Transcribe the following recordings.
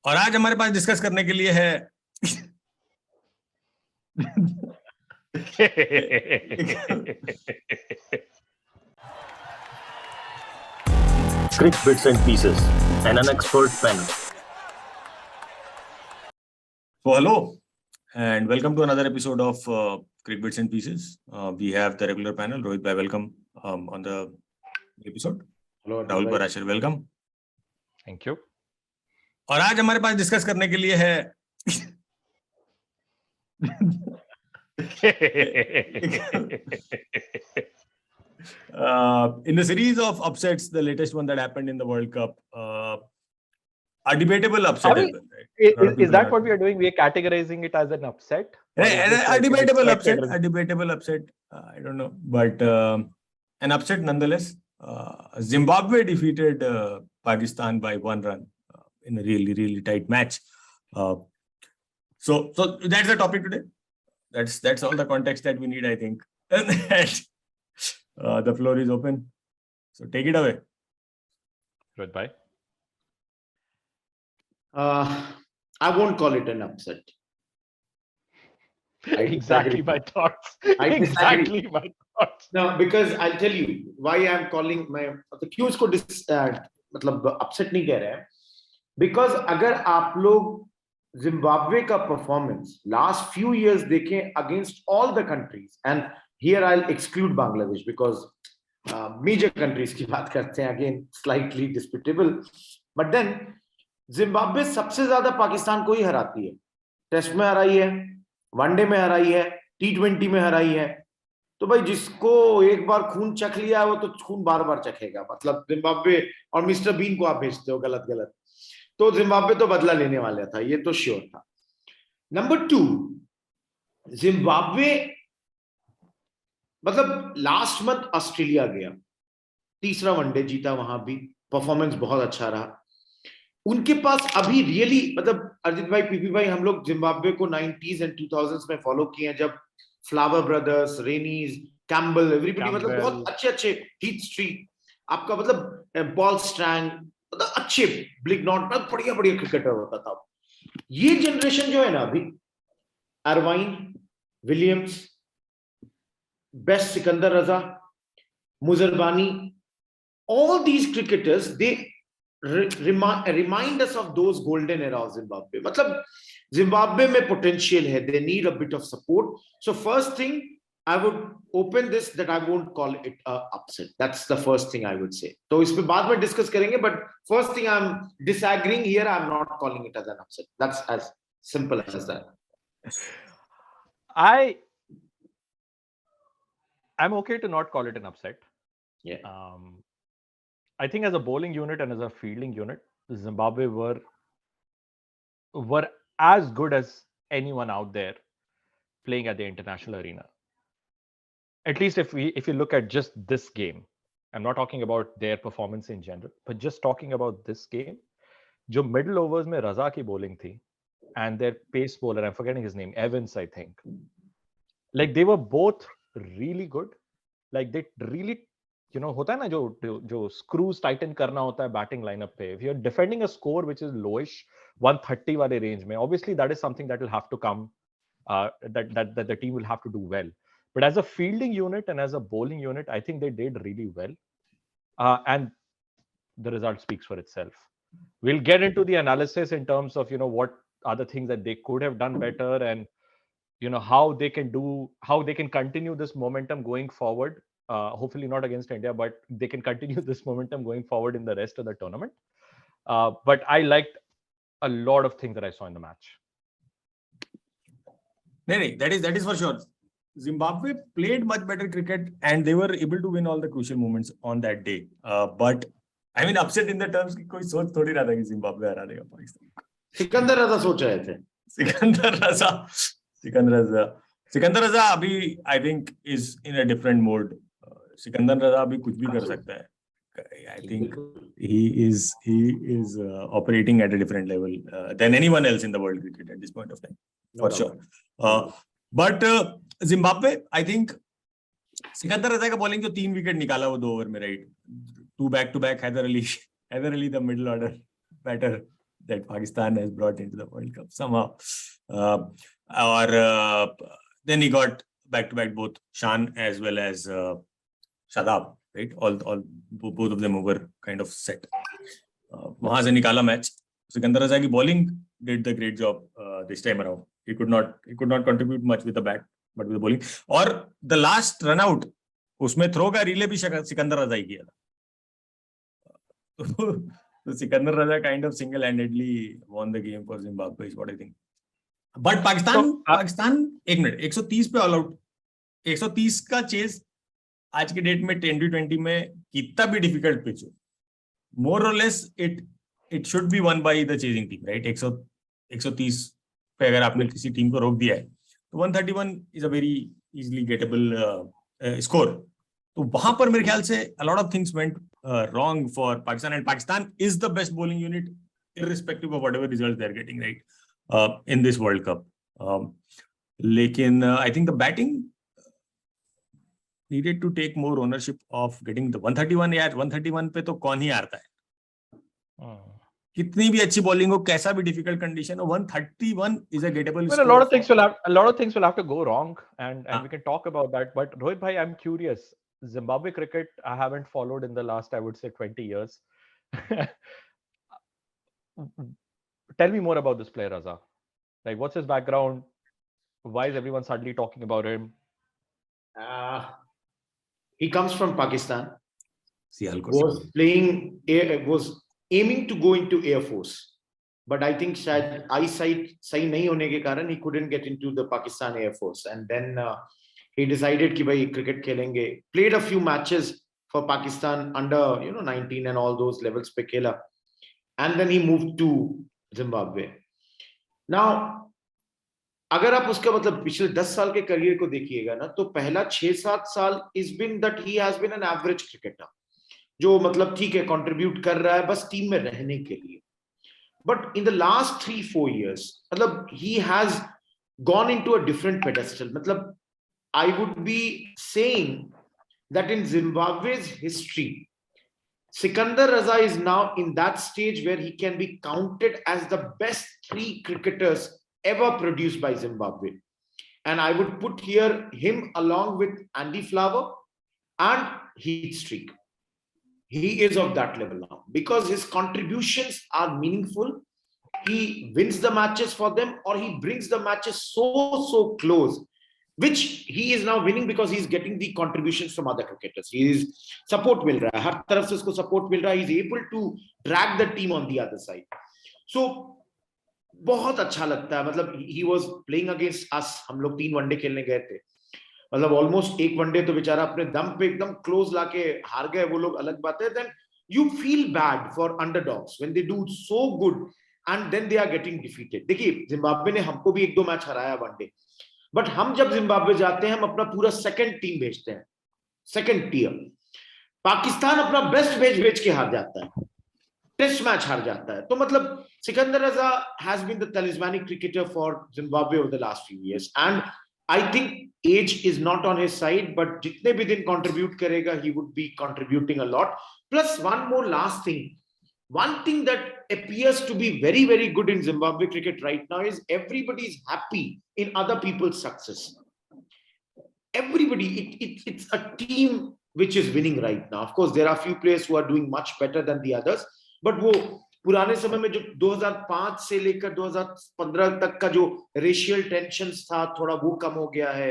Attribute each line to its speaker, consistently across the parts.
Speaker 1: और आज हमारे पास डिस्कस करने के लिए है
Speaker 2: Crick Bits and Pieces, an unexpert panel.
Speaker 1: So hello and welcome to another episode of Crick Bits and Pieces. We have the regular panel. Rohit bhai, welcome on the episode.
Speaker 3: Hello,
Speaker 1: Rahul Parashar, welcome.
Speaker 3: Thank you.
Speaker 1: और आज हमारे पास discuss करने के लिए है in the series of upsets, the latest one that happened in the World Cup, a debatable upset.
Speaker 3: Is that what we are doing? We are categorizing it as an upset?
Speaker 1: A debatable upset. A debatable upset. I don't know, but an upset nonetheless. Zimbabwe defeated Pakistan by 1 run in a really tight match. So that's the topic today. That's all the context that we need, I think. The floor is open. So take it away.
Speaker 3: Good, bye.
Speaker 4: I won't call it an upset.
Speaker 3: Exactly my thoughts. Exactly my thoughts.
Speaker 4: No, because I'll tell you why I'm calling the cues को मतलब upset नहीं कह रहे हैं. Because अगर आप लोग Zimbabwe का performance last few years देखें against all the countries, and here I'll exclude Bangladesh because major countries की बात करते हैं, again slightly disputable, but then Zimbabwe सबसे ज़्यादा पाकिस्तान को ही हराती है. टेस्ट में हराई है, वनडे में हराई है, T20 में हराई है. तो भाई जिसको एक बार खून चख लिया वो तो खून बार-बार चखेगा. मतलब जिम्बाब्वे और मिस्टर बीन को आप भेजते हो गलत. तो जिम्बाब्वे तो बदला लेने वाला था, ये तो श्योर था. नंबर 2, जिम्बाब्वे मतलब लास्ट मंथ ऑस्ट्रेलिया गया, तीसरा वनडे जीता, वहां भी परफॉर्मेंस बहुत अच्छा रहा. उनके पास अभी रियली मतलब अर्जित भाई, पीपी भाई, हम लोग जिम्बाब्वे को 90s एंड 2000s में फॉलो किए हैं, जब फ्लावर ब्रदर्स, रेनीज, कैम्बल, एवरीबॉडी मतलब बहुत अच्छे हीथ स्ट्रीक, आपका मतलब पॉल स्ट्रैंग, मतलब अच्छे ब्लिक नॉट में बढ़िया क्रिकेटर होता था. ये जनरेशन जो है ना अभी, Irvine, Williams, best Sikandar Raza, Muzarabani, all these cricketers, they remind us of those golden era of Zimbabwe. मतलब Zimbabwe में potential है, they need a bit of support. So first thing, I would open this that I won't call it a upset. That's the first thing I would say. तो इस पे बाद में discuss करेंगे, but first thing I'm disagreeing here, I'm not calling it as an upset. That's as simple as that.
Speaker 3: I'm okay to not call it an upset.
Speaker 4: Yeah.
Speaker 3: I think as a bowling unit and as a fielding unit, Zimbabwe were as good as anyone out there playing at the international arena. At least if you look at just this game, I'm not talking about their performance in general, but just talking about this game, जो middle overs में Raza की bowling थी, and their pace bowler, I'm forgetting his name, Evans, I think. Like they were both really good. Like they really, you know, होता है ना जो screws tighten करना होता है batting lineup पे. If you're defending a score which is lowish, 130 वाले range में, obviously that is something that will have to come, that the team will have to do well. But as a fielding unit and as a bowling unit, I think they did really well. And the result speaks for itself. We'll get into the analysis in terms of, you know, what are the things that they could have done better, and, you know, how they can continue this momentum going forward. Hopefully not against India, but they can continue this momentum going forward in the rest of the tournament. But I liked a lot of things that I saw in the match.
Speaker 1: No, that is for sure. Zimbabwe played much better cricket and they were able to win all the crucial moments on that day. But I mean, upset in the terms कि कोई सोच थोड़ी रहा था कि Zimbabwe हरा देगा पाकिस्तान.
Speaker 4: सिकंदर रजा सोच रहे थे.
Speaker 1: सिकंदर रजा अभी I think is in a different mode. Sikandar रजा अभी कुछ भी कर सकता है. I think he is operating at a different level than anyone else in the world cricket at this point of time, for sure. But Zimbabwe, I think Sikandar रजा का bowling जो 3 wicket निकाला वो 2 ओवर में, right, 2 back-to-back, Haidar Ali the middle order batter, that Pakistan has brought into the World Cup somehow. Then he got back-to-back both Shan as well as Shadab, right? Both of them were kind of set. वहां से निकाला match. Sikandar रजा की bowling did the great job this time around. He could not contribute much with the bat, but with the bowling. और the last run out, उसमें throw का relay भी सिकंदर रजा ही किया था. So Sikandar Raja kind of single-handedly won the game for Zimbabwe is what I think. But Pakistan 1 minute 130 पे all out. 130 का chess आज के डेट में 10-20 में कितना भी डिफिकल्ट पिच हो, more or less it should be won by the chasing team, right? 130 पे अगर आपने किसी टीम को रोक दिया है तो 131 is a very easily gettable score. तो वहां पर मेरे ख्याल से a lot of things went wrong for Pakistan, and Pakistan is the best bowling unit irrespective of whatever results they're getting, right, in this World Cup. Lekin I think the batting needed to take more ownership of getting the 131. यार 131 पे तो कौन ही हारता है, कितनी भी अच्छी bowling हो, कैसा भी डिफिकल्ट कंडीशन हो, 131 is a gettable
Speaker 3: Well, a lot of things will have to go wrong, and we can talk about that. But Rohit bhai, I'm curious. Zimbabwe cricket, I haven't followed in the last, I would say, 20 years. Tell me more about this player, Raza. Like, what's his background? Why is everyone suddenly talking about him?
Speaker 4: He comes from Pakistan.
Speaker 3: Was
Speaker 4: aiming to go into Air Force, but I think शायद eyesight सही नहीं होने के कारण he couldn't get into the Pakistan Air Force, and then he decided कि भाई cricket खेलेंगे. Played a few matches for Pakistan under 19 and all those levels पे खेला, and then he moved to Zimbabwe. Now अगर आप उसका मतलब पिछले 10 साल के करियर को देखिएगा ना, तो पहला 6-7 साल is been that he has been an average cricketer, जो मतलब ठीक है कंट्रीब्यूट कर रहा है बस टीम में रहने के लिए. But in the last 3-4 years, मतलब he has gone into a different pedestal. मतलब I would be saying that in Zimbabwe's history, Sikandar Raza is now in that stage where he can be counted as the best 3 cricketers ever produced by Zimbabwe. And I would put here him along with Andy Flower and Heath Streak. He is of that level now because his contributions are meaningful. He wins the matches for them, or he brings the matches so close, which he is now winning because he's getting the contributions from other cricketers. He is support मिल रहा है, हर तरफ से उसको support मिल रहा है. He's able to drag the team on the other side. So बहुत अच्छा लगता है. मतलब he was playing against us. हम लोग 3 वनडे खेलने गए थे. मतलब ऑलमोस्ट 1 वनडे तो बेचारा अपने दम पे एकदम क्लोज लाके हार गए वो लोग, अलग बात है. Then you feel bad for underdogs when they do so good and then they are getting defeated. देखिए जिम्बाब्वे ने हमको भी 1-2 मैच हराया वनडे, बट हम जब जिम्बाब्वे जाते हैं हम अपना पूरा सेकंड टीम भेजते हैं, सेकंड टीयर. पाकिस्तान अपना बेस्ट भेज के हार जाता है, टेस्ट मैच हार जाता है. तो मतलब Sikandar Raza has been the talismanic cricketer for Zimbabwe over the last few years, and I think age is not on his side, but जितने भी दिन contribute करेगा, he would be contributing a lot. Plus one more last thing. One thing that appears to be very, very good in Zimbabwe cricket right now is everybody is happy in other people's success. Everybody, it's a team which is winning right now. Of course, there are few players who are doing much better than the others, but वो पुराने समय में जो 2005 से लेकर 2015 तक का जो racial tensions था, थोड़ा वो कम हो गया है.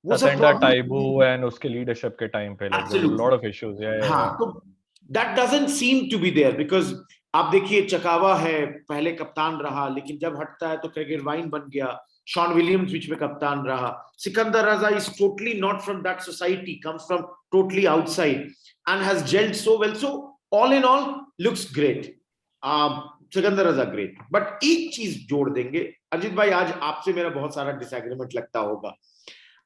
Speaker 4: वो सब
Speaker 3: Taibu and उसके leadership के time पे like there were a lot of issues.
Speaker 4: हाँ, तो that doesn't seem to be there because आप देखिए चकावा है, पहले कप्तान रहा, लेकिन जब हटता है तो क्रिकेट वाइन बन गया. शॉन विलियम्स बीच में कप्तान रहा. सिकंदर रजा is totally not from that society, comes from totally outside and has gelled so well. So all in all, looks great. Sikandar Raza great. But एक चीज जोड़ देंगे अजित भाई, आज आपसे मेरा बहुत सारा डिसएग्रीमेंट लगता होगा.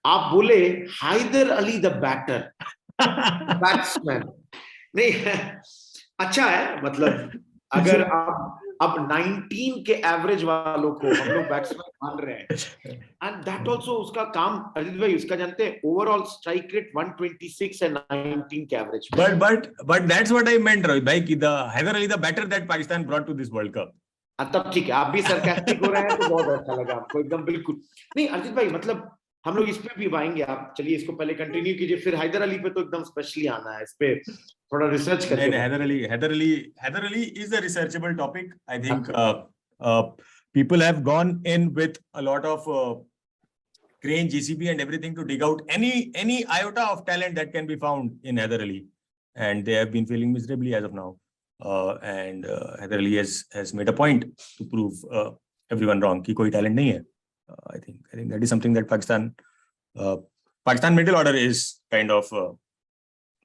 Speaker 4: आप बोले Haidar Ali the batter, batsman. नहीं अच्छा है, मतलब अगर आप अब 19 के एवरेज वालों को हम लोग बैट्समैन मान रहे हैं, एंड दैट आल्सो उसका काम अजीत भाई उसका जानते हैं, ओवरऑल स्ट्राइक रेट 126 एंड 19 के average.
Speaker 1: But that's what I meant, Rohit bhai, ki the Hyder Ali the batter that Pakistan brought to this World Cup,
Speaker 4: तब ठीक है, आप भी सरकास्टिक हो रहे हैं तो बहुत अच्छा लगा हमको, एकदम बिल्कुल नहीं। अर्जित भाई मतलब हम लोग इस पे भी आएंगे, आप चलिए इसको पहले कंटिन्यू कीजिए, फिर हैदर अली पे तो एकदम स्पेशली आना है, इस पे थोड़ा रिसर्च
Speaker 1: नहीं,
Speaker 4: करके।
Speaker 1: Haider Ali is a researchable topic. I think people have gone in with a lot of crane, JCB, and everything to dig out any iota of talent that can be found in Hyder Ali, and they have been failing miserably as of now. And Hyder Ali has made a point to prove everyone wrong कि कोई talent नहीं है. I think that is something that Pakistan middle order is kind of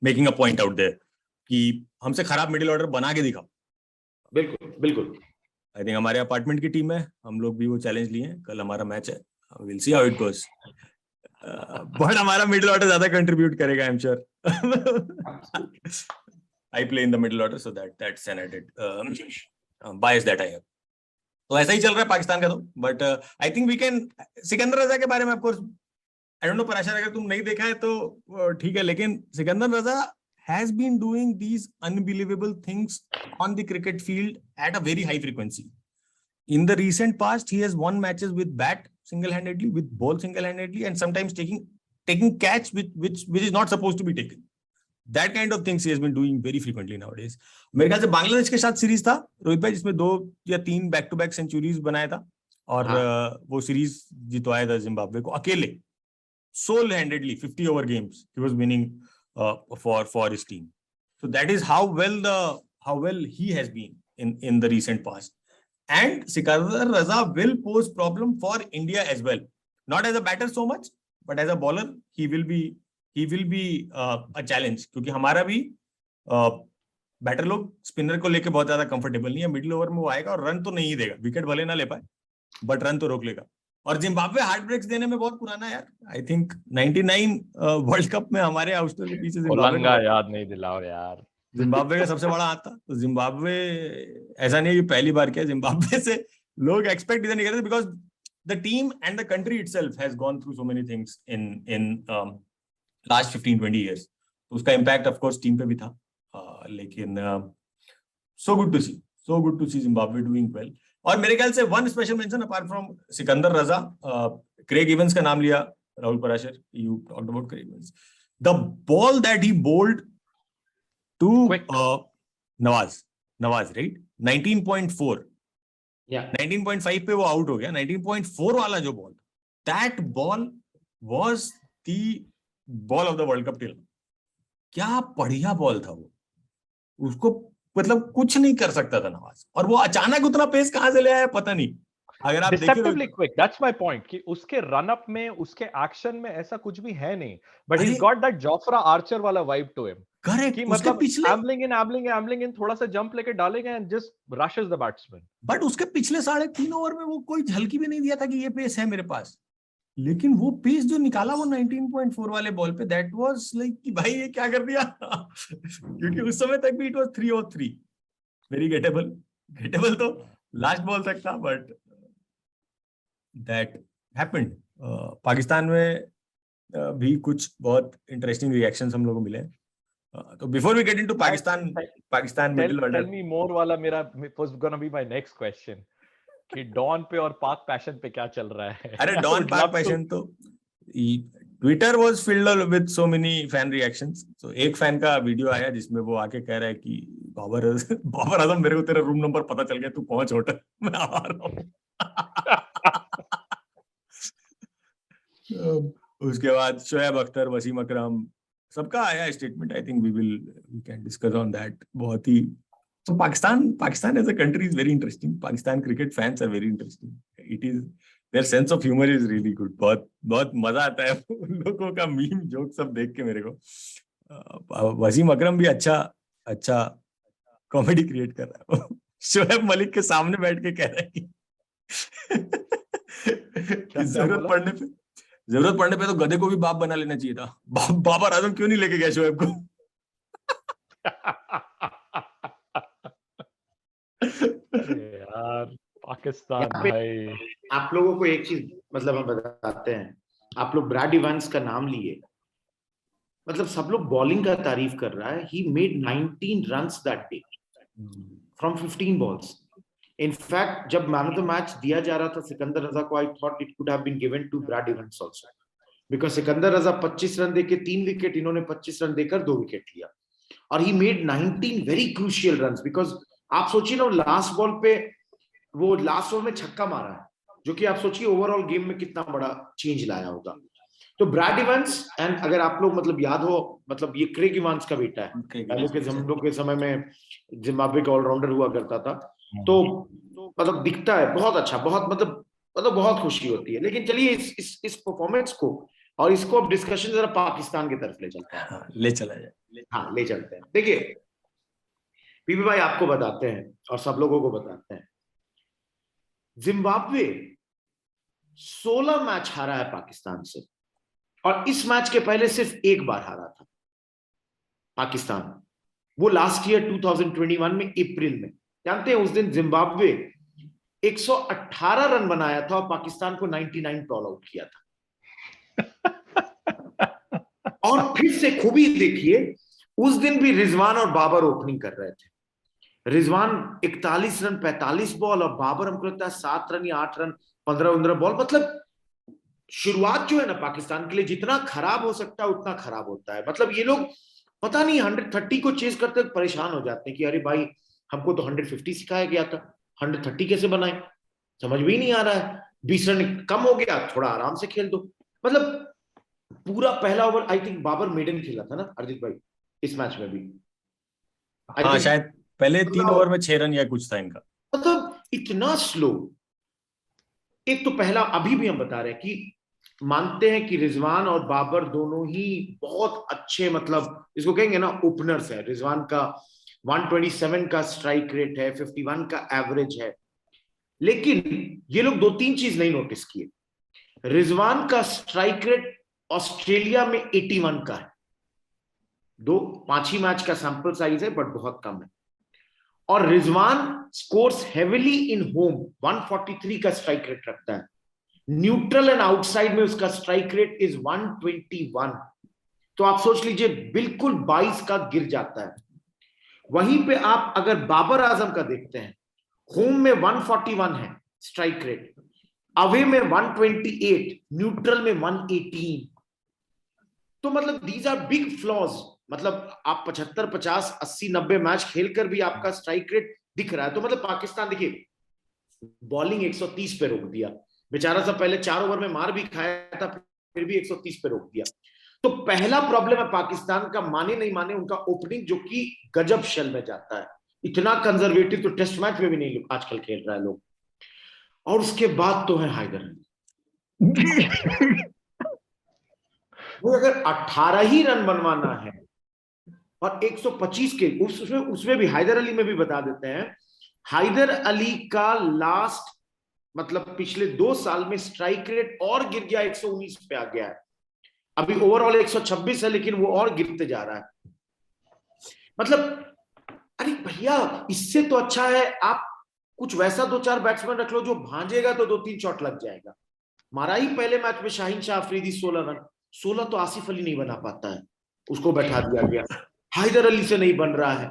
Speaker 1: making a point out there कि हमसे खराब middle order बना के दिखाओ.
Speaker 4: बिल्कुल बिल्कुल.
Speaker 1: आई थिंक हमारे अपार्टमेंट की टीम है, हम लोग भी वो चैलेंज लिए हैं. कल हमारा मैच है, will see how it goes. But हमारा मिडिल ऑर्डर ज्यादा कंट्रीब्यूट करेगा, I am sure. I play in the middle order, so that's an added bias that I have. तो ऐसा ही चल रहा है पाकिस्तान का. तो but I think we can, Sikandar Raza के बारे में of course I don't know Parashar, अगर तुम नहीं देखा है तो ठीक है, लेकिन सिकंदर रजा has been doing these unbelievable things on the cricket field at a very high frequency. In the recent past, he has won matches with bat single-handedly, with ball single-handedly, and sometimes taking catch which is not supposed to be taken. That kind of things he has been doing very frequently nowadays. मेरे ख्याल से बांग्लादेश के साथ series था रोहित भाई, जिसमें 2 या 3 back-to-back centuries बनाया था, और वो सीरीज जितवाया था जिम्बाब्वे को अकेले, sole-handedly, 50 over games he was winning for his team. So that is how well he has been in the recent past. And Sikandar Raza will pose problem for India as well. Not as a batter so much, but as a bowler, he will be a challenge. क्योंकि हमारा भी batter लोग spinner को लेके बहुत ज्यादा comfortable नहीं है. मिडिल ओवर में वो आएगा और रन तो नहीं देगा, विकेट भले ना ले पाए बट रन तो रोक लेगा. और जिम्बाब्वे हार्ट ब्रेक्स देने में बहुत पुराना है यार. आई थिंक 99 वर्ल्ड कप में हमारे आउटस्टर के पीछे
Speaker 3: जिम्बाब्वे याद नहीं दिलाओ यार.
Speaker 1: जिम्बाब्वे का सबसे बड़ा हाथ था. तो जिम्बाब्वे ऐसा नहीं है कि पहली बार किया, जिम्बाब्वे से लोग एक्सपेक्ट इधर नहीं करते, because the team and the country itself has gone through so many things in last 15-20 years. तो उसका इम्पैक्ट ऑफ कोर्स टीम पे भी था. लेकिन so good to see Zimbabwe doing well. और मेरे ख्याल से one special mention apart from Sikandar Raza, Craig Evans का नाम लिया Rahul Parashar, you talked about Craig Evans. The ball that he bowled to Nawaz, right, 19.4, 19.5 पे वो आउट हो गया. 19.4 वाला जो ball, that ball was the ball of the world cup till. क्या बढ़िया बॉल था वो. उसको मतलब कुछ नहीं कर सकता था नवाज, और वो अचानक उतना पेस कहां से ले आया पता नहीं. अगर आप
Speaker 3: deceptively quick, that's my point कि उसके रन अप में, उसके एक्शन में ऐसा कुछ भी है नहीं, but he's got that Jofra Archer वाला vibe to him.
Speaker 1: करेक्ट.
Speaker 3: कि मतलब ambling in थोड़ा सा जंप लेके डालेगा and just rushes the batsman.
Speaker 1: But उसके पिछले 3.5 ओवर में वो कोई झलकी भी नहीं दिया था कि ये पेस है मेरे पास. लेकिन वो पेस जो निकाला वो 19.4 वाले बॉल पे, दैट वाज लाइक कि भाई ये क्या कर दिया. क्योंकि उस समय तक भी इट वाज 3 और 3, वेरी गेटेबल तो लास्ट बॉल तक था, बट दैट हैपेंड. पाकिस्तान में भी कुछ बहुत इंटरेस्टिंग रिएक्शंस हम लोगों को मिले. तो before we get into Pakistan middle order,
Speaker 3: tell me more वाला मेरा was gonna be my next question कि डॉन पे और पाक पैशन पे क्या चल रहा है.
Speaker 1: अरे डॉन पाक पैशन तो Twitter was filled with so many fan reactions. तो एक फैन का वीडियो आया जिसमें वो आके कह रहा है कि बाबर आजम मेरे को तेरा रूम नंबर पता चल गया, तू पहुंच होटल, मैं आ रहा हूं. उसके बाद शोएब अख्तर, वसीम अकरम, सबका आया statement. I think we can discuss on that. बहुत ही. So Pakistan as a country is very interesting. Pakistan cricket fans are very interesting. It is, their sense of humor is really good. बहुत मजा आता है उन लोगों का meme joke सब देख के मेरे को. वसीम अकरम भी अच्छा कॉमेडी क्रिएट कर रहा है. शोएब मलिक के सामने बैठ के कह रहा है कि जरूरत पड़ने पे तो गधे को भी बाप बना लेना चाहिए था. बाबर आजम क्यों नहीं लेके गया शोएब को.
Speaker 3: यार पाकिस्तान भाई.
Speaker 4: आप लोगों को एक चीज मतलब हम बताते हैं, आप लोग ब्रैड इवांस का नाम लिए, मतलब सब लोग बॉलिंग का तारीफ कर रहा है. He made 19 runs that day from 15 balls. In fact जब मैन ऑफ द मैच दिया जा रहा था सिकंदर रजा को, I thought it could have been given to Brad Evans also, because Sikandar Raza 25 run देके 3 विकेट, इन्होंने 25 रन देकर 2 विकेट लिया, और ही made 19 very crucial runs. Because आप सोचिए ना, लास्ट बॉल पे वो लास्ट ओवर में छक्का मारा है, जो कि आप सोचिए ओवरऑल गेम में कितना बड़ा चेंज लाया होगा। तो ब्रैड इवंस, एंड अगर आप लोग मतलब याद हो, मतलब ये क्रेग इवांस का बेटा है, पहले के हम लोग के समय में जिम्बाब्वे का ऑलराउंडर हुआ करता था। तो मतलब दिखता है बहुत अच्छा, बहुत मतलब बहुत खुशी होती है। लेकिन चलिए इस परफॉर्मेंस को और इसको अब डिस्कशन जरा पाकिस्तान की तरफ ले चलते हैं।
Speaker 1: हाँ, ले चला जाए।
Speaker 4: हाँ, ले चलते हैं। देखिए पीपी भाई, आपको बताते हैं और सब लोगों को बताते हैं, जिम्बाब्वे 16 मैच हारा है पाकिस्तान से, और इस मैच के पहले सिर्फ एक बार हारा था पाकिस्तान, वो लास्ट ईयर 2021 में अप्रैल में। जानते हैं उस दिन जिम्बाब्वे 118 रन बनाया था और पाकिस्तान को 99 ऑल आउट किया था। और फिर से खूबी देखिए, उस दिन भी रिजवान और बाबर ओपनिंग कर रहे थे। रिजवान 41 रन 45 बॉल, और बाबर हमको लगता है 7 रन या 8 रन 15 बॉल। मतलब शुरुआत जो है ना पाकिस्तान के लिए, जितना खराब हो सकता है उतना खराब होता है। मतलब ये लोग पता नहीं 130 को चेज करते परेशान हो जाते हैं कि अरे भाई हमको तो 150 सिखाया गया था, 130 कैसे बनाए, समझ भी नहीं आ रहा है। 20 रन कम हो गया, थोड़ा आराम से खेल दो। मतलब पूरा पहला over I think Babar maiden खेला था ना अर्जित भाई, इस मैच में भी।
Speaker 1: हाँ, शायद पहले 3 ओवर में 6 रन या कुछ था इनका।
Speaker 4: मतलब इतना स्लो। एक तो पहला, अभी भी हम बता रहे हैं कि मानते हैं कि रिजवान और बाबर दोनों ही बहुत अच्छे, मतलब इसको कहेंगे ना ओपनर्स है। रिजवान का 127 का स्ट्राइक रेट है, 51 का एवरेज है। लेकिन ये लोग 2-3 चीज नहीं नोटिस किए। रिजवान का स्ट्राइक रेट ऑस्ट्रेलिया में 81 का है, 5 ही मैच का सैंपल साइज है, बट बहुत कम है। और रिजवान स्कोर्स हेविली इन होम, 143 का स्ट्राइक रेट रखता है। न्यूट्रल एंड आउटसाइड में उसका स्ट्राइक रेट इज 121। तो आप सोच लीजिए बिल्कुल 22 का गिर जाता है। वहीं पे आप अगर बाबर आजम का देखते हैं, होम में 141 है स्ट्राइक रेट, अवे में 128, न्यूट्रल में 118। तो मतलब दीज आर बिग फ्लॉज। मतलब आप 75, 50, 80, 90 मैच खेलकर भी आपका स्ट्राइक रेट दिख रहा है। तो मतलब पाकिस्तान देखिए बॉलिंग 130 पे रोक दिया, बेचारा सा पहले 4 ओवर में मार भी खाया था, फिर भी 130 पे रोक दिया। तो पहला प्रॉब्लम है पाकिस्तान का, माने नहीं माने, उनका ओपनिंग, जो कि गजब शेल में जाता है। इतना कंजर्वेटिव तो टेस्ट मैच में भी नहीं आजकल खेल रहा है लोग। और उसके बाद तो है हैदर अली। वो अगर 18 ही रन बनवाना है और 125 के उसमें भी हैदर अली में भी बता देते हैं, हैदर अली का लास्ट मतलब पिछले 2 साल में स्ट्राइक रेट और गिर गया, 119 पे आ गया है। अभी ओवरऑल 126 है, लेकिन वो और गिरते जा रहा है। मतलब अरे भैया, इससे तो अच्छा है आप कुछ वैसा 2-4 बैट्समैन रख लो जो भांजेगा तो 2-3 शॉट लग जाएगा। मारा ही पहले मैच में शाहीन शाह अफरीदी 16 रन, 16 तो आसिफ अली नहीं बना पाता है, उसको बैठा दिया गया। हैदर अली से नहीं बन रहा है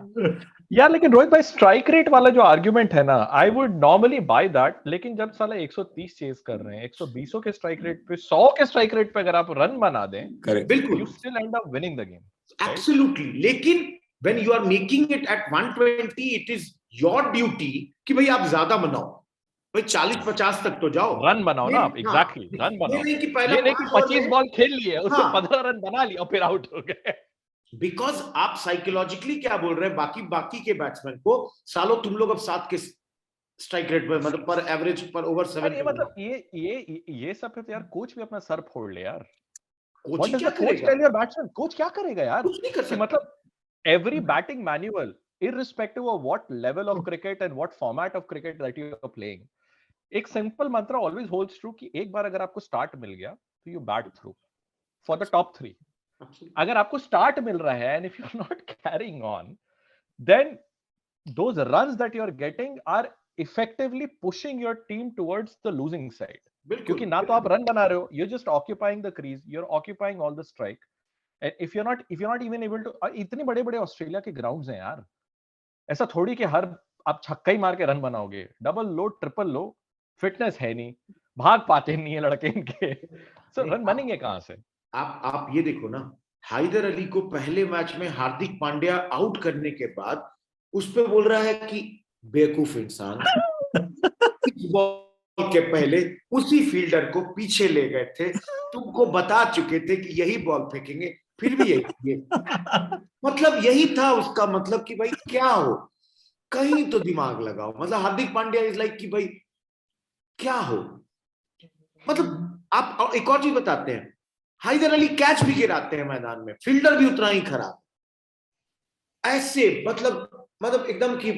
Speaker 3: यार। लेकिन रोहित भाई स्ट्राइक रेट वाला जो आर्गुमेंट है ना, I would normally by that. लेकिन जब साला 130 चेज कर रहे हैं, 120 के स्ट्राइक रेट पे, 100 के स्ट्राइक रेट पे अगर आप रन बना दें,
Speaker 4: बिल्कुल,
Speaker 3: you still end up winning the game.
Speaker 4: Absolutely. लेकिन when you are making it at 120, it is your duty कि भाई आप ज्यादा बनाओ, भाई 40-50 तक तो जाओ,
Speaker 3: रन बनाओ ना आप। एग्जैक्टली, रन बनाओ।
Speaker 4: ये नहीं कि पहला
Speaker 3: ये नहीं कि 25 बॉल खेल लिए, उसमें 15 रन बना लिया और फिर आउट हो गए।
Speaker 4: बिकॉज आप साइकोलॉजिकली क्या बोल रहे हैं बाकी के बैट्समैन को, सालो तुम लोग अब 7 के स्ट्राइक रेट पर, मतलब पर एवरेज पर ओवर 7 पे
Speaker 3: मतलब ये सब पे तो यार कोच भी अपना सर फोड़ ले यार।
Speaker 4: कोच क्या करेगा?
Speaker 3: टेल योर बैट्समैन, कोच क्या करेगा यार?
Speaker 4: कुछ नहीं कर सकता।
Speaker 3: मतलब every batting manual, irrespective of what level of cricket and what format of cricket that you are playing, एक सिंपल मंत्र always holds true कि एक बार अगर आपको स्टार्ट मिल गया तो you bat through for the top 3. अगर आपको स्टार्ट मिल रहा है and if you're not carrying on, then those runs that you are getting are effectively pushing your team towards the losing side. क्योंकि ना तो आप रन बना रहे हो, you're just occupying the crease, you're occupying all the strike. And if you're not even able to, इतने बड़े-बड़े Australia के ग्राउंड्स हैं यार, ऐसा थोड़ी कि हर आप छक्का ही मार के रन बनाओगे, डबल लो ट्रिपल लो, फिटनेस है नहीं, भाग पाते नहीं है लड़के इनके, सो रन बनेंगे कहां से?
Speaker 4: आप ये देखो ना, हैदर अली को पहले मैच में हार्दिक पांड्या आउट करने के बाद उस पे बोल रहा है कि बेवकूफ इंसान, बॉल के पहले उसी फील्डर को पीछे ले गए थे, तुमको बता चुके थे कि यही बॉल फेंकेंगे, फिर भी यही किए। मतलब यही था उसका मतलब कि भाई क्या हो, कहीं तो दिमाग लगाओ। मतलब हार्दिक पांड्या इज लाइक कि भाई क्या हो, मतलब आप एक और चीज बताते हैं, हैदर अली कैच भी गिराते हैं मैदान में, फील्डर भी उतना ही खराब, ऐसे मतलब एकदम कि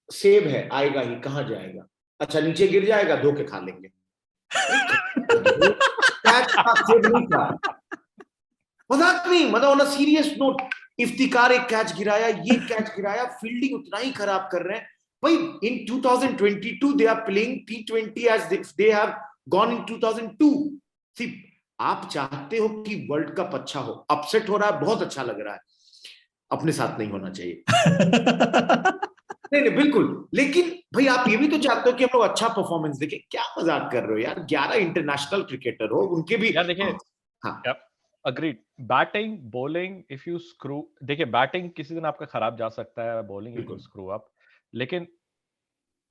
Speaker 4: सेब है, आएगा ही, कहां जाएगा, अच्छा नीचे गिर जाएगा, धो के खा लेंगे। कैच का सेब नहीं था, मजाक नहीं, मतलब on a serious note, Iftikhar एक कैच गिराया, ये कैच गिराया, फील्डिंग उतना ही खराब कर रहे हैं भाई। In 2022 they are playing T20 as they have gone in 2002। See, आप चाहते हो कि वर्ल्ड कप अच्छा हो, अपसेट हो रहा है, बहुत अच्छा लग रहा है, अपने साथ नहीं होना चाहिए। नहीं बिल्कुल, लेकिन भाई आप ये भी तो चाहते हो कि हम लोग अच्छा परफॉर्मेंस देखें। क्या मजाक कर रहे हो यार, 11 इंटरनेशनल क्रिकेटर हो, उनके भी
Speaker 3: यार देखिए,
Speaker 4: हाँ
Speaker 3: agreed, batting bowling if you screw, देखिए बैटिंग किसी दिन आपका खराब जा सकता है, bowling you can screw up, लेकिन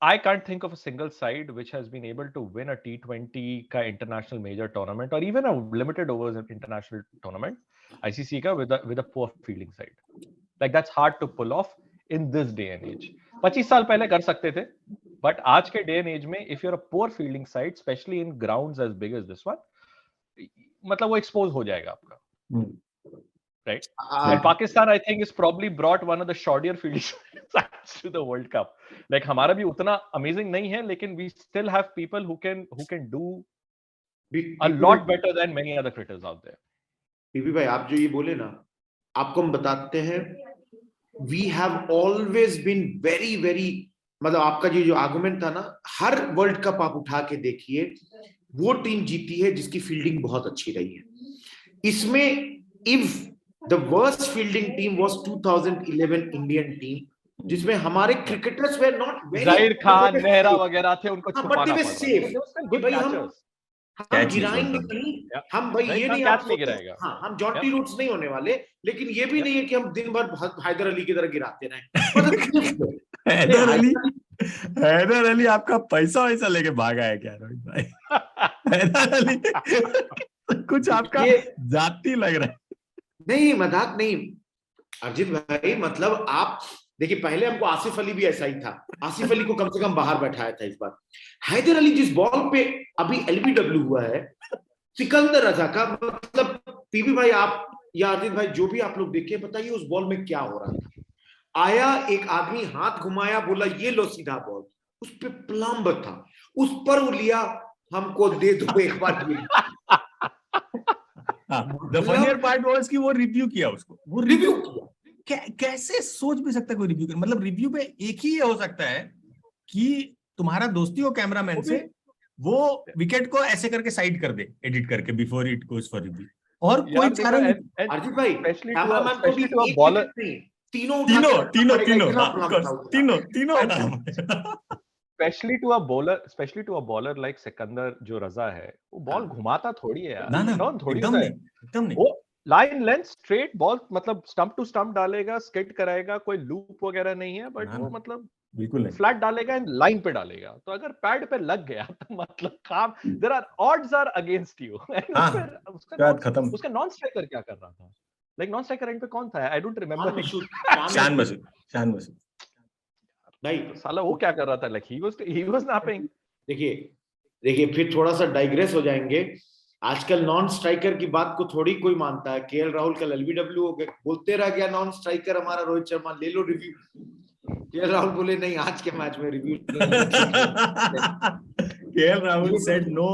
Speaker 3: I can't think of a single side which has been able to win a T20 का international major tournament or even a limited overs international tournament ICC का with a poor fielding side. Like that's hard to pull off in this day and age. 25 साल पहले कर सकते थे, but आज के day and age में if you're a poor fielding side, especially in grounds as big as this one, मतलब वो expose हो जाएगा आपका. Right? And Pakistan, I think, is probably brought one of the shoddier fielding sides to the World Cup. Like हमारा भी उतना amazing नहीं है, लेकिन we still have people who can do a lot better than many other cricketers out there.
Speaker 4: PP भाई, आप जो ये बोले ना, आपको हम बताते हैं, we have always been very very, मतलब आपका जो आर्गुमेंट था ना, हर वर्ल्ड कप आप उठा के देखिए, वो टीम जीती है जिसकी फील्डिंग बहुत अच्छी रही है। इसमें if The worst fielding team was 2011 Indian team, जिसमें हमारे cricketers were not very,
Speaker 3: जाहिर खान, नेहरा वगैरह थे, उनको छुपाना पड़
Speaker 4: रहा था। भाई हम गिराएंगे नहीं, हम भाई ये नहीं
Speaker 3: कैच नहीं गिराएगा,
Speaker 4: हाँ हम जॉन्टी रूट्स नहीं होने वाले, लेकिन ये भी नहीं है कि हम दिन भर हैदर अली की तरह गिराते रहे।
Speaker 1: हैदर अली आपका पैसा वैसा लेके भागा है क्या रोहित भाई? हैदर अली कुछ आपका जाती लग रहा है।
Speaker 4: नहीं मजाक नहीं अर्जित भाई, मतलब आप देखिए, पहले हमको आसिफ अली भी ऐसा ही था, आसिफ अली को कम से कम बाहर बैठाया था। इस बार हैदर अली जिस बॉल पे अभी LBW हुआ है, सिकंदर रजा का, मतलब पीबी भाई आप या अर्जित भाई जो भी आप लोग देखे, बताइए उस बॉल में क्या हो रहा था। आया एक आदमी, हाथ घुमाया, बोला ये लो सीधा बॉल, उस पे प्लम्ब था, उस पर वो लिया, हमको दे दो एक बार।
Speaker 1: The funnier part was कि वो रिव्यू किया उसको, वो रिव्यू किया। कैसे सोच भी सकता है कोई रिव्यू कर, मतलब रिव्यू पे एक ही हो सकता है कि तुम्हारा दोस्ती हो कैमरामैन से, वो विकेट को ऐसे करके साइड कर दे एडिट करके before it goes for review, और कोई चारा नहीं।
Speaker 4: अर्जित भाई
Speaker 3: कैमरामैन को भी बॉलर
Speaker 4: तीनों
Speaker 3: specially to a bowler like Sikandar जो रजा है, वो बॉल घुमाता थोड़ी है यार, टर्न थोड़ी है,
Speaker 1: एकदम नहीं,
Speaker 3: वो लाइन लेंथ स्ट्रेट बॉल, मतलब स्टंप टू स्टंप डालेगा, स्किट कराएगा, कोई लूप वगैरह नहीं है, बट वो मतलब
Speaker 1: बिल्कुल
Speaker 3: फ्लैट डालेगा एंड लाइन पे डालेगा। तो अगर पैड पे लग गया तो मतलब काम, there are odds are against you. उसका नॉन स्ट्राइकर क्या कर रहा था, लाइक नॉन स्ट्राइकर एंड पे कौन था, I don't remember.
Speaker 1: Shan Masood
Speaker 4: नहीं,
Speaker 3: साला वो क्या कर रहा था, लाइक ही वाज नैपिंग।
Speaker 4: देखिए फिर थोड़ा सा डाइग्रेस हो जाएंगे। आजकल नॉन स्ट्राइकर की बात को थोड़ी कोई मानता है। KL राहुल कल LBW हो गए, बोलते रह गया नॉन स्ट्राइकर हमारा रोहित शर्मा, ले लो रिव्यू। KL राहुल बोले नहीं, आज के मैच में review.
Speaker 1: KL Rahul said no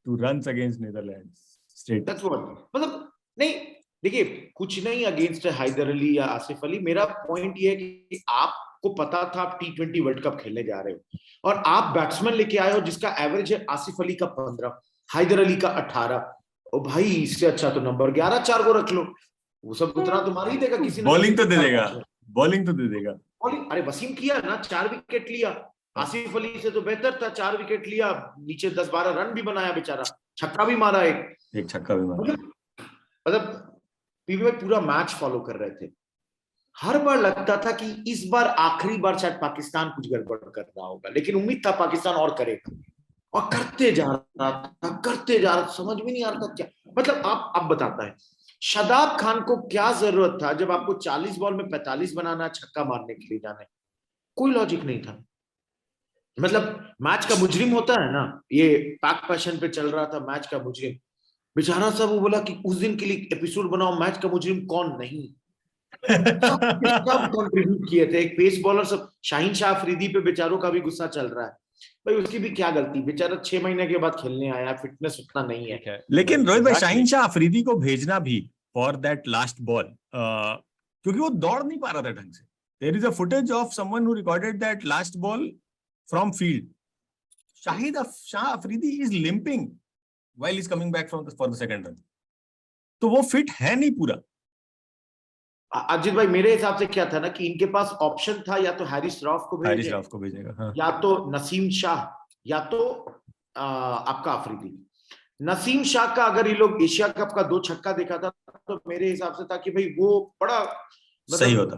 Speaker 1: to runs against Netherlands.
Speaker 4: That's what, मतलब नहीं, देखिए कुछ नहीं अगेंस्ट हैदर अली या आसिफ अली, मेरा पॉइंट ये है कि आपको पता था आप T20 वर्ल्ड कप खेलने जा रहे हो, और आप बैट्समैन लेके आए हो जिसका एवरेज है आसिफ अली का 15, हैदर अली का 18। ओ भाई, इससे अच्छा तो नंबर 11 4 को रख लो, वो सब उतना तुम्हारा ही देगा, किसी
Speaker 1: बॉलिंग तो दे देगा, बॉलिंग तो दे देगा।
Speaker 4: बॉलिंग, अरे वसीम किया ना, 4 विकेट लिया, आसिफ अली से तो बेहतर था, 4 विकेट लिया, नीचे 10-12 रन भी बनाया बेचारा, छक्का भी मारा,
Speaker 1: एक छक्का भी मारा।
Speaker 4: मतलब पीवी भाई पूरा मैच फॉलो कर रहे थे। हर बार लगता था कि इस बार आखिरी बार शायद पाकिस्तान कुछ गड़बड़ कर रहा होगा, लेकिन उम्मीद था पाकिस्तान और करेगा, और करते जा रहा था, समझ में नहीं आ रहा था क्या, मतलब आप बताता है शादाब खान को क्या जरूरत था जब आपको 40 बॉल में 45 बनाना, छक्का मारने के लिए जाना, कोई लॉजिक नहीं था। मतलब मैच का मुजरिम होता है ना, ये पाक पैशन पे चल रहा था मैच का मुजरिम, बेचारा सब वो बोला कि उस दिन के लिए एपिसोड बनाओ, मैच का मुजरिम कौन नहीं, सब कंट्रीब्यूट किए थे, एक पेस बॉलर सब, शाहीन शाह अफरीदी पे बेचारों का भी गुस्सा चल रहा है, भाई उसकी भी क्या गलती, बेचारा 6 महीने के बाद खेलने आया, फिटनेस उतना नहीं है।
Speaker 1: लेकिन रोहित भाई शाहीन शाह अफरीदी को भेजना भी फॉर दैट लास्ट बॉल, क्योंकि वो दौड़ नहीं पा रहा था ढंग से। There is a footage of someone who recorded that last ball from field, Shahid Shah Afridi is limping while is coming back from for the second run, तो वो फिट है नहीं पूरा।
Speaker 4: अजित भाई मेरे हिसाब से क्या था ना कि इनके पास ऑप्शन था, या तो हैरिस रॉफ को
Speaker 1: भेजेगा, हाँ।
Speaker 4: या तो नसीम शाह, या तो आपका अफरीदी। नसीम शाह का अगर ये लोग एशिया कप का 2 छक्का देखा था तो मेरे हिसाब से था कि भाई वो बड़ा
Speaker 1: सही होता,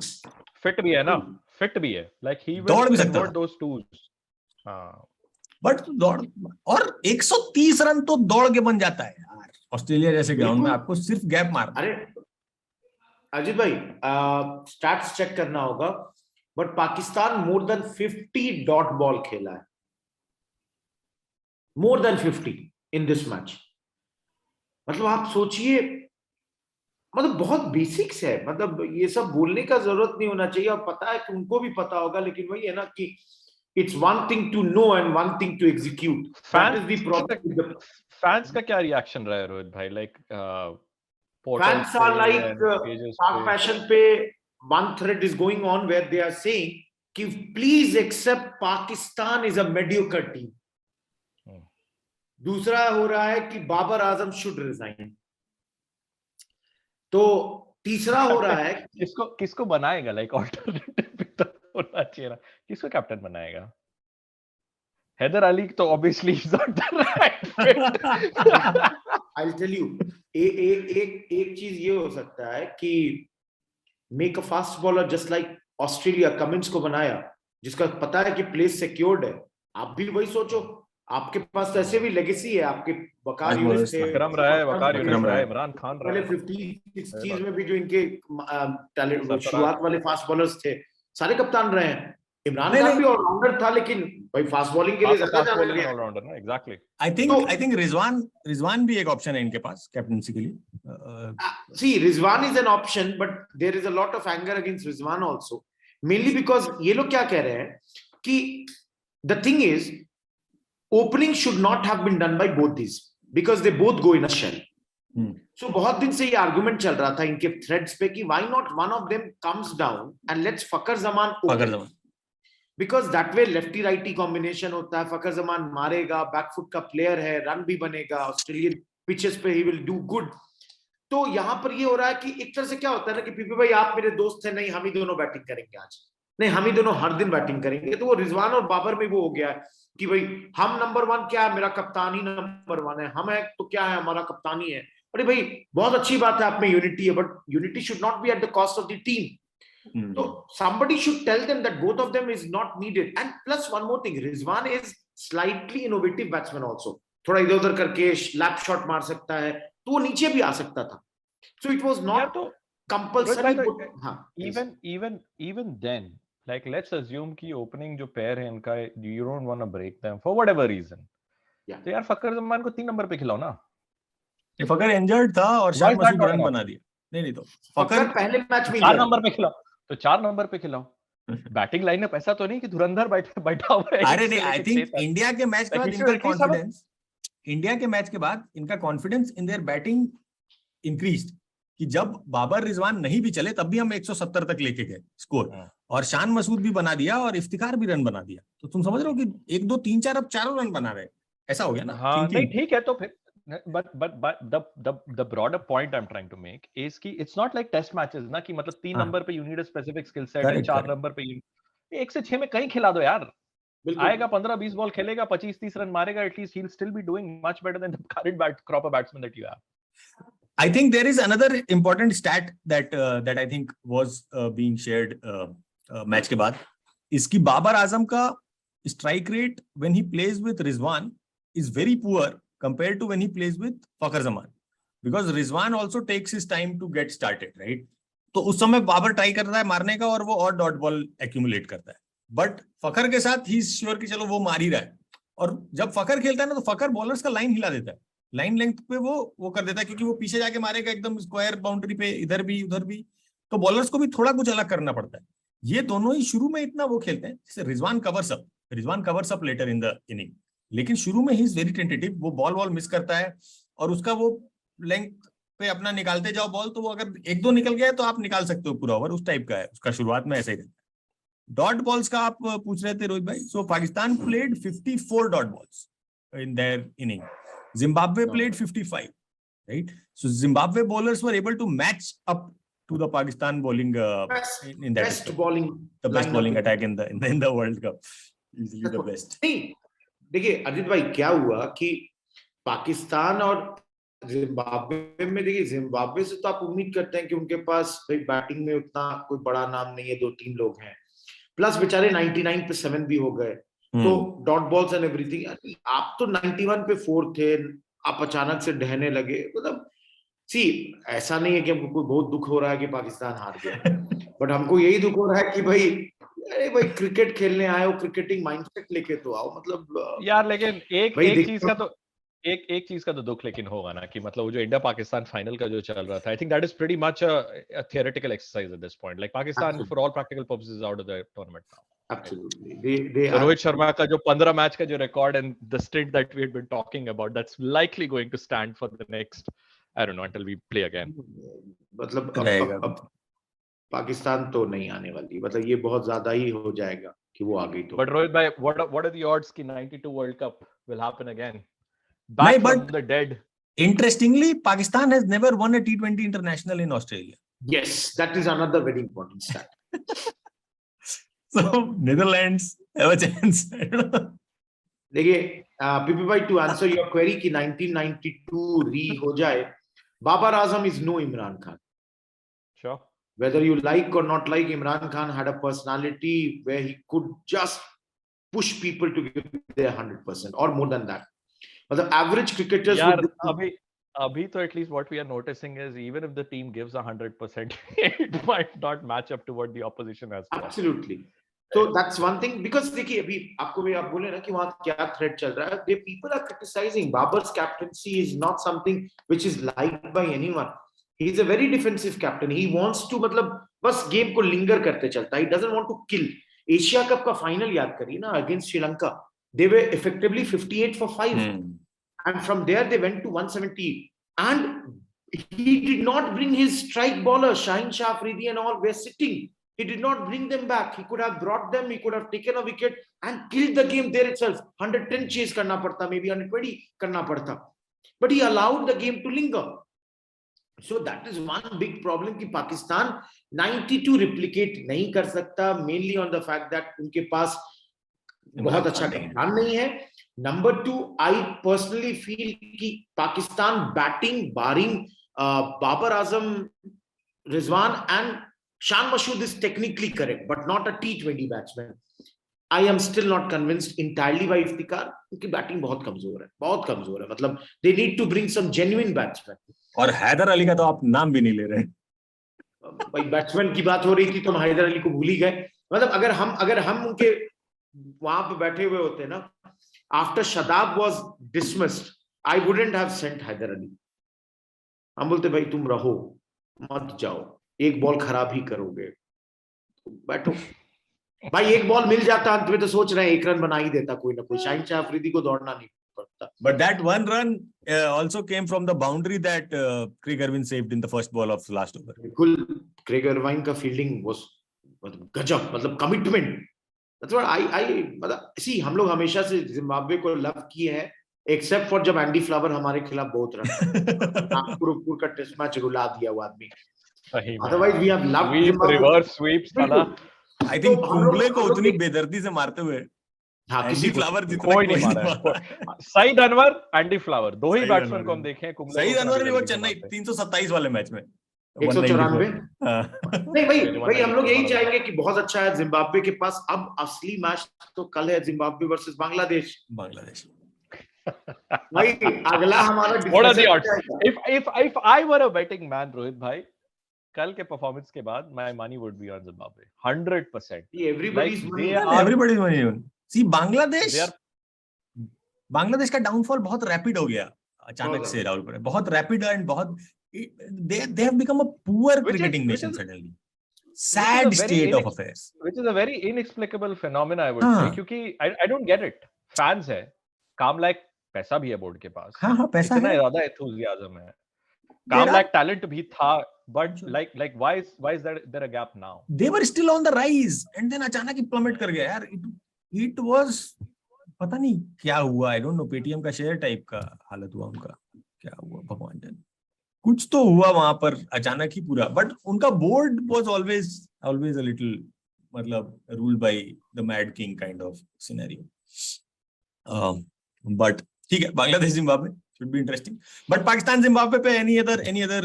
Speaker 3: फिट भी है ना, फिट भी है, लाइक ही
Speaker 1: दौड़ भी सकता
Speaker 3: दोज टूल्स, हाँ,
Speaker 1: बट दौड़, और 130 रन तो दौड़ के बन जाता है यार, ऑस्ट्रेलिया जैसे ग्राउंड में आपको सिर्फ गैप मारना।
Speaker 4: अरे अजित भाई स्टैट्स चेक करना होगा, but Pakistan more than 50 dot ball खेला है, more than 50 in this match. मतलब आप सोचिए, मतलब बहुत बेसिक्स है, मतलब ये सब बोलने का जरूरत नहीं होना चाहिए, और पता है कि उनको भी पता होगा, लेकिन वही है ना कि it's one thing to know and one thing to execute, that is the problem.
Speaker 3: Fans का क्या रिएक्शन रहा है रोहित भाई, like
Speaker 4: fans are like Pak passion पे one thread is going on where they are saying कि please accept Pakistan is a mediocre team. दूसरा हो रहा है कि बाबर आजम should resign. तो तीसरा हो रहा है
Speaker 3: किसको बनाएगा, लाइक ऑल्टरनेटिव भी तो होना चाहिए ना, किसको कैप्टन बनाएगा? हैदर अली तो obviously is not the right fit.
Speaker 4: I'll tell you, एक चीज ये हो सकता है कि make a fast bowler just like Australia Cummins को बनाया, जिसका पता है कि प्लेस सिक्योर्ड है। आप भी वही सोचो, आपके पास तो ऐसे भी लेगेसी है, आपके वकार यूनिस थे,
Speaker 3: अकरम रहा है, वकार यूनिस रहा है, इमरान खान रहा है,
Speaker 4: पहले 50-60 में भी जो इनके टैलेंट शुरुआत वाले फास्ट बॉलर्स थे सारे कप्तान रहे हैं। इमरान खान भी ऑलराउंडर था, लेकिन भाई फास्ट बॉलिंग के लिए ज्यादा जाना गया
Speaker 3: ऑलराउंडर ना, एग्जैक्टली।
Speaker 1: आई थिंक रिजवान भी एक ऑप्शन है इनके पास कैप्टनसी के लिए।
Speaker 4: See, Rizwan is an option, but there is a lot of anger against Rizwan also, mainly because ये लोग क्या कह रहे हैं कि the thing is opening should not have been done by both these because they both go in a shell. So बहुत दिन से ये argument चल रहा था इनके threads पे कि why not one of them comes down and let's फकर Zaman open, because that way lefty righty combination होता है, फकर जमान मारेगा, बैकफुट का प्लेयर है, रन भी बनेगा, ऑस्ट्रेलियन पिचेस पे he will do good. तो यहाँ पर ये हो रहा है कि एक तरह से क्या होता है ना कि पीपी भाई आप मेरे दोस्त हैं, नहीं हम ही दोनों बैटिंग करेंगे आज, नहीं हम ही दोनों हर दिन बैटिंग करेंगे। तो वो रिजवान और बाबर में वो हो गया है कि भाई हम नंबर 1 क्या है, मेरा कप्तान ही नंबर 1 है, हम है तो क्या है, हमारा कप्तान ही है। अरे भाई बहुत अच्छी बात है आप में यूनिटी है, but unity should not be at the cost of the team. तो somebody should tell them that both of them is not needed. And plus one more thing, Rizwan is slightly innovative batsman also, थोड़ा इधर उधर करके lap shot मार सकता है, तो वो नीचे भी आ सकता था। So it was not compulsory.
Speaker 3: Even then, like let's assume कि opening जो pair है इनका, you don't want to break them for whatever reason. तो यार फकर जमान को 3 नंबर पे खिलाओ ना।
Speaker 1: फकर इंजर्ड था और शान मसूद रन बना दिया। नहीं तो फकर
Speaker 4: पहले मैच में
Speaker 3: 4 नंबर पे खिलाओ, तो 4 नंबर पे खिलाओ। बैटिंग लाइनअप ऐसा तो नहीं कि धुरंधर बैठा हुआ है।
Speaker 1: अरे नहीं, आई थिंक इंडिया के मैच के बाद इनका confidence in their batting increased, कि जब बाबर रिजवान नहीं भी चले तब भी हम 170 तक लेके गए स्कोर, और शान मसूद भी बना दिया और इफ्तिखार भी रन बना दिया। तो तुम समझ रहे हो कि 1 2 3 4 अब चारों रन बना रहे, ऐसा हो गया ना।
Speaker 3: हाँ नहीं ठीक है, तो फिर the broader point I'm trying to make is कि it's not like test matches ना कि मतलब 3
Speaker 1: हाँ.
Speaker 3: नंबर पे you need a specific skill set
Speaker 1: Correct,
Speaker 3: and 4
Speaker 1: correct.
Speaker 3: Number पे 1 से 6 में कहीं खिला दो यार.
Speaker 4: बिल्कुल.
Speaker 3: आएगा 15-20 बॉल खेलेगा 25-30 रन मारेगा, at least he'll still be doing much better than the current crop of batsmen that you have.
Speaker 1: I think there is another important stat that I think was being shared match के बाद. इसकी बाबर आजम का strike rate when he plays with Rizwan is very poor compared to when he plays with Fakhar Zaman, because Rizwan also takes his time to get started, right? तो उस समय Babar try करता है मारने का और वो और डॉट बॉल एक्यूमुलेट करता है, बट फखर के साथ ही श्योर कि चलो वो मार ही रहा है. और जब फखर खेलता है ना तो फखर बॉलर्स का लाइन हिला देता है, लाइन लेंथ पे वो कर देता है, क्योंकि वो पीछे जाके मारेगा एकदम स्क्वायर बाउंड्री पे, इधर भी उधर भी, तो बॉलर्स को भी थोड़ा कुछ अलग करना पड़ता है. ये दोनों ही शुरू में इतना वो खेलते हैं, जैसे Rizwan covers up later in the inning, लेकिन शुरू में ही इज वेरी टेंटेटिव, वो बॉल मिस करता है और उसका वो लेंथ पे अपना निकालते जाओ बॉल, तो वो अगर 1-2 निकल गया है तो आप निकाल सकते हो पूरा ओवर, उस टाइप का है उसका. शुरुआत में ऐसा ही रहता है. डॉट बॉल्स का आप पूछ रहे थे रोहित भाई, so Pakistan played 54 dot balls in their inning, Zimbabwe played 55, right? So Zimbabwe bowlers were able to match up to the Pakistan bowling in that
Speaker 4: best bowling,
Speaker 1: the best bowling attack in the World Cup, easily the best.
Speaker 4: नहीं, देखिए अजित भाई क्या हुआ कि पाकिस्तान और Zimbabwe में, देखिए Zimbabwe से तो आप उम्मीद करते हैं कि उनके पास बैटिंग में उतना कोई बड़ा नाम नहीं है, 2-3 लोग हैं, प्लस बेचारे 99 पे 7 भी हो गए, तो डॉट बॉल्स एंड एवरीथिंग. आप तो 91 पे 4 थे, आप अचानक से ढहने लगे. मतलब ऐसा नहीं है कि हमको कोई बहुत दुख हो रहा है कि पाकिस्तान हार गया, बट हमको यही दुख हो रहा है कि भाई, अरे भाई क्रिकेट खेलने आए हो, क्रिकेटिंग माइंडसेट लेके तो आओ. मतलब यार, लेकिन एक चीज का तो दुख लेकिन होगा ना कि मतलब वो जो इंडिया पाकिस्तान फाइनल का जो चल रहा था, I think that is pretty much a theoretical exercise at this point. Like Pakistan for all practical purposes out of the tournament now.
Speaker 3: Absolutely. Rohit Sharma का जो 15 मैच का जो record and the streak that we had been talking about, that's likely going to stand for the next, I don't know, until we play again. मतलब अब पाकिस्तान तो नहीं आने वाली, मतलब ये बहुत ज्यादा ही हो जाएगा कि वो आ गई तो. But Rohit bhai, what are the odds कि 92 World Cup will happen again? Back from the dead.
Speaker 1: Interestingly, Pakistan has never won a T20 international in Australia.
Speaker 4: Yes, that is another very important stat.
Speaker 1: So Netherlands have a chance.
Speaker 4: देखिए PP भाई, to answer your query कि 1992 री हो जाए, Babar Azam is no Imran Khan.
Speaker 3: Sure.
Speaker 4: Whether you like or not like, Imran Khan had a personality where he could just push people to give their 100% or more than that. But the average cricketers
Speaker 3: abhi to at least what we are noticing is even if the team gives 100%, it might not match up to what the opposition has.
Speaker 4: Absolutely. So that's one thing, because देखिए अभी आपको भी आप बोले ना कि वहाँ क्या थ्रेड चल रहा है, the people are criticizing Babar's captaincy is not something which is liked by anyone. He is a very defensive captain. He wants to, मतलब बस गेम को लिंगर करते चलता है. He doesn't want to kill. Asia cup का final याद करिए ना against Sri Lanka, they were effectively 58 for 5, and from there they went to 170, and he did not bring his strike bowler Shaheen Shah Afridi and all were sitting. He did not bring them back. He could have brought them. He could have taken a wicket and killed the game there itself. 110 chase करना पड़ता, maybe 120 करना पड़ता. But he allowed the game to linger. So that is one big problem कि Pakistan 92 replicate नहीं कर सकता, mainly on the fact that उनके पास बहुत अच्छा कप्तान नहीं है. Number 2, I personally feel कि Pakistan batting barring Babar Azam, Rizwan and Shan Mashood is technically correct, but not a T20 batsman. I am still not convinced entirely by Iftikhar, क्योंकि batting बहुत कमजोर है. मतलब they need to bring some genuine batsmen.
Speaker 1: और हैदर अली का तो आप नाम भी नहीं ले रहे.
Speaker 4: भाई बैट्समैन की बात हो रही थी तो हम हैदर अली को भूल ही गए. मतलब अगर हम उनके वहां पे बैठे हुए होते ना, after Shadab was dismissed, I wouldn't have sent Haider Ali. हम बोलते भाई तुम रहो, मत जाओ, एक बॉल खराब ही करोगे, बैठो भाई. एक बॉल मिल जाता अंत में तो सोच रहे हैं 1 रन बना ही देता कोई ना कोई. शाहीन शाह अफरीदी को दौड़ना नहीं पड़ता.
Speaker 1: But that 1 run also came from the boundary that Craig Ervine saved in the first ball of the last over.
Speaker 4: बिल्कुल, क्रेग अर्वाइन का फील्डिंग was गजब, मतलब कमिटमेंट. That's what I मतलब सी हम लोग हमेशा से जिम्बाब्वे को लव किए हैं एक्सेप्ट फॉर जब एंडी फ्लावर हमारे खिलाफ बहुत रहा, नागपुर का टेस्ट मैच रुला दिया वो आदमी। Otherwise we have loved Zimbabwe,
Speaker 3: reverse sweep साला।
Speaker 1: आई थिंक कुंबले को उतनी बेदर्दी से मारते हुए
Speaker 4: किसी
Speaker 1: फ्लावर जितना
Speaker 3: कोई नहीं मारा। सईद अनवर, एंडी फ्लावर, दो ही बैट्समैन को हम देखे हैं।
Speaker 1: सईद अनवर भी वो चेन्नई 327 वाले मैच में
Speaker 4: 194। नहीं भाई हम लोग यही चाहेंगे कि बहुत अच्छा है जिम्बाब्वे के पास। अब असली मैच तो कल है, जिम्बाब्वे वर्सेस बांग्लादेश। भाई अगला हमारा
Speaker 3: What are the odds? If I were a betting man, Rohit भाई, कल के परफॉर्मेंस के बाद my money would be on Zimbabwe 100%.
Speaker 4: Everybody's money.
Speaker 1: Everybody's money. See, Bangladesh का डाउनफॉल बहुत रैपिड हो गया अचानक से। राहुल पर बहुत रैपिड एंड बहुत they have become a poor cricketing nation suddenly. Sad state of affairs.
Speaker 3: Which is a very inexplicable phenomena, I would say, क्योंकि I don't get it. Fans है, काम लायक पैसा भी है बोर्ड के पास।
Speaker 1: हाँ पैसा है।
Speaker 3: इतना ज्यादा enthusiasm है, काम लायक टैलेंट भी था, but like why is there a gap now?
Speaker 1: They were still on the rise and then अचानक ही plummet कर गया यार। It was पता नहीं क्या हुआ, I don't know, पेटीएम का शेयर टाइप का हालत हुआ उनका, क्या हुआ भगवान जाने, कुछ तो हुआ वहां पर अचानक ही पूरा। बट उनका board was always a little मतलब ruled by the mad king kind of scenario. But ठीक है, Bangladesh Zimbabwe should be interesting. But Pakistan Zimbabwe पे एनी अदर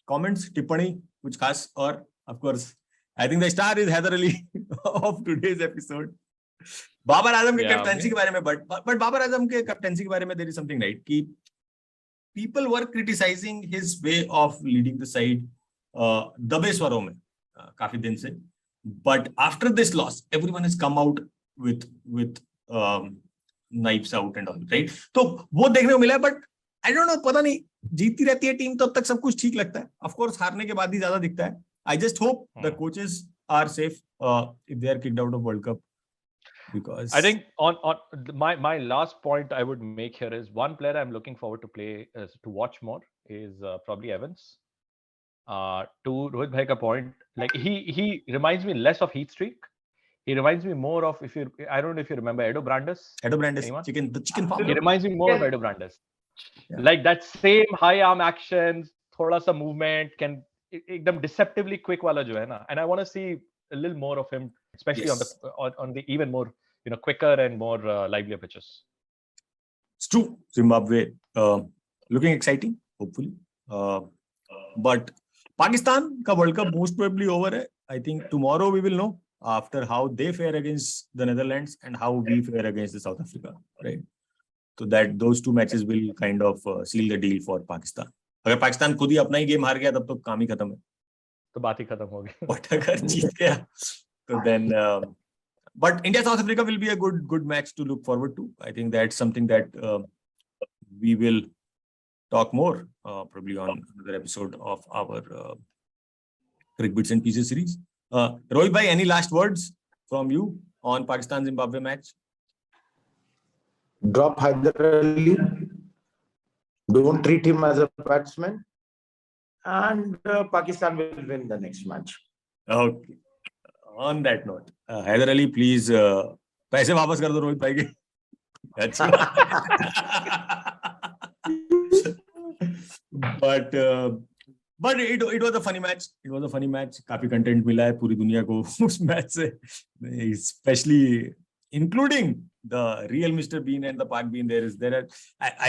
Speaker 1: कमेंट्स, टिप्पणी कुछ खास? और of course I think the star is Haider Ali of today's episode. Babar Azam के captaincy के बारे में, बट बाबर आजम के कैप्टनसी के बारे में देयर इज समथिंग राइट कि people were criticizing his way of leading the side दबे स्वरों में काफी दिन से, but after this loss everyone has come out with knives out and all, right? तो वो देखने को मिला है। but I don't know, पता नहीं, जीतती रहती है टीम तब तक सब कुछ ठीक लगता है। of course हारने के बाद ही ज्यादा दिखता है। I just hope the coaches are safe if they are kicked out of World Cup. Because
Speaker 3: I think on my last point I would make here is one player I'm looking forward to watch more is probably Evans. To Rohit bhai ka point, like he reminds me less of Heath Streak. He reminds me more of, I don't know if you remember Edo Brandes. The chicken farm. He reminds me more of Edo Brandes. Yeah. Like that same high arm actions, thoda sa movement, can ekdam deceptively quick wala jo hai na, and I want to see a little more of him, especially on the even more quicker and more livelier pitches.
Speaker 1: It's true. Zimbabwe looking exciting, hopefully. But Pakistan ka World Cup most probably over hai. I think tomorrow we will know after how they fare against the Netherlands and how we fare against the South Africa, right? So that those two matches will kind of seal the deal for Pakistan. अगर पाकिस्तान खुद ही अपना ही game हार गया तब तो काम ही खत्म है,
Speaker 3: तो बात ही खत्म हो गई।
Speaker 1: बट अगर जीत गया तो then but India South Africa will be a good match to look forward to. I think that's something that we will talk more probably on another episode of our Cricket Bits and Pieces series. Rohit bhai, any last words from you on Pakistan Zimbabwe match?
Speaker 4: Drop Hyder Ali. Don't treat him as a batsman. And Pakistan will win the next match.
Speaker 1: Okay. On that note, Hyder Ali, please पैसे वापस कर दो रोहित भाई के। अच्छा। But it was a funny match. It was a funny match. काफी content मिला है पूरी दुनिया को उस मैच से, especially including the real Mr. Bean and the Park Bean.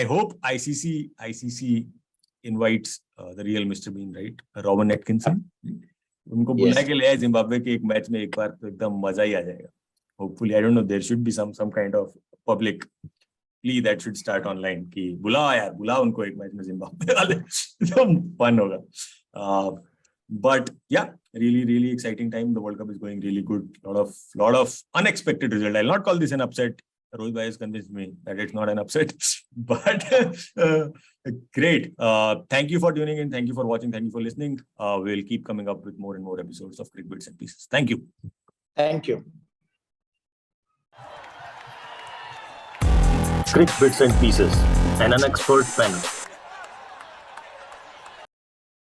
Speaker 1: I hope ICC invites the real Mr. Bean, right? Robin Atkinson. उनको बुला के ले आए जिम्बाब्वे के एक मैच में एक बार, तो एकदम मजा ही आ जाएगा. Hopefully, I don't know, there should be some kind of public plea that should start online कि बुलाओ यार, बुलाओ उनको एक मैच में जिम्बाब्वे वाले, तो फन होगा. But yeah, really exciting time. The World Cup is going really good. Lot of unexpected result. I'll not call this an upset. Rohit bhai has convinced me that it's not an upset, but great. Thank you for tuning in. Thank you for watching. Thank you for listening. We'll keep coming up with more and more episodes of Cricket Bits and Pieces. Thank you.
Speaker 4: Thank you.
Speaker 2: Cricket Bits and Pieces, an unexpert panel.